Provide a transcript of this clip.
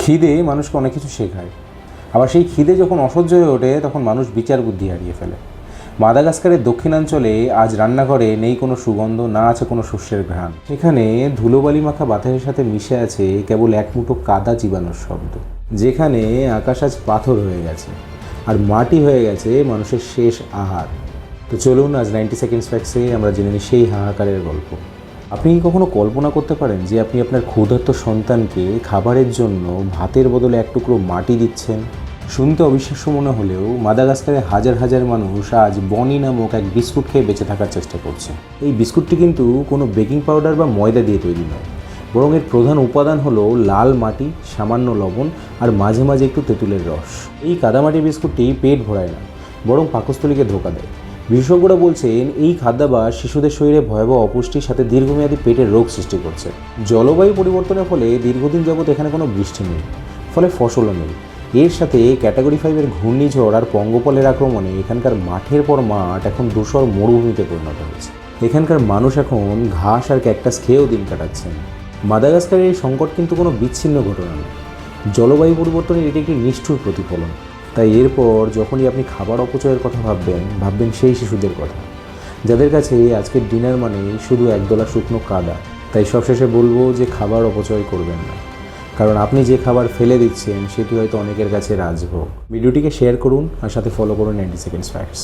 খিদে মানুষকে অনেক কিছু শেখায়, আবার সেই খিদে যখন অসহ্য হয়ে ওঠে তখন মানুষ বিচার বুদ্ধি হারিয়ে ফেলে। মাদাগাস্কারের দক্ষিণাঞ্চলে আজ রান্নাঘরে নেই কোনো সুগন্ধ, না আছে কোনো শস্যের ঘ্রাণ। সেখানে ধুলোবালি মাখা বাতাসের সাথে মিশে আছে কেবল এক মুঠো কাদা চিবানোর শব্দ। যেখানে আকাশ আজ পাথর হয়ে গেছে আর মাটি হয়ে গেছে মানুষের শেষ আহার। তো চলুন আজ 90 সেকেন্ডস ফ্যাক্টসে আমরা জেনে নিই সেই হাহাকারের গল্প। আপনি কি কখনো কল্পনা করতে পারেন যে আপনি আপনার ক্ষুধার্ত সন্তানকে খাবারের জন্য ভাতের বদলে এক টুকরো মাটি দিচ্ছেন? শুনতে অবিশ্বাস্য মনে হলেও মাদাগাস্কারে হাজার হাজার মানুষ আজ বনি নামক এক বিস্কুট খেয়ে বেঁচে থাকার চেষ্টা করছে। এই বিস্কুটটি কিন্তু কোনো বেকিং পাউডার বা ময়দা দিয়ে তৈরি নয়, বরং এর প্রধান উপাদান হলো লাল মাটি, সামান্য লবণ আর মাঝে মাঝে একটু তেঁতুলের রস। এই কাদামাটি বিস্কুটটি পেট ভরায় না, বরং পাকস্থলীকে ধোঁকা দেয়। বিশেষজ্ঞরা বলছেন এই খাদ্যাভ্যাস শিশুদের শরীরে ভয়াবহ অপুষ্টির সাথে দীর্ঘমেয়াদী পেটের রোগ সৃষ্টি করছে। জলবায়ু পরিবর্তনের ফলে দীর্ঘদিন যাবৎ এখানে কোনো বৃষ্টি নেই, ফলে ফসলও নেই। এর সাথে ক্যাটাগরি 5-এর ঘূর্ণিঝড় আর পঙ্গপালের আক্রমণে এখানকার মাঠের পর মাঠ এখন ধূসর মরুভূমিতে পরিণত হয়েছে। এখানকার মানুষ এখন ঘাস আর ক্যাকটাস খেয়েও দিন কাটাচ্ছেন। মাদাগাস্কারের এই সংকট কিন্তু কোনো বিচ্ছিন্ন ঘটনা নয়, জলবায়ু পরিবর্তনের এটি একটি নিষ্ঠুর প্রতিফলন। তাই এরপর যখনই আপনি খাবার অপচয়ের কথা ভাববেন সেই শিশুদের কথা, যাদের কাছে আজকের ডিনার মানে শুধু একদলা শুকনো কাদা। তাই সবশেষে বলবো যে খাবার অপচয় করবেন না, কারণ আপনি যে খাবার ফেলে দিচ্ছেন সেটি হয়তো অনেকের কাছে রাজভোগ। ভিডিওটিকে শেয়ার করুন আর সাথে ফলো করুন 90 সেকেন্ডস ফ্যাক্টস।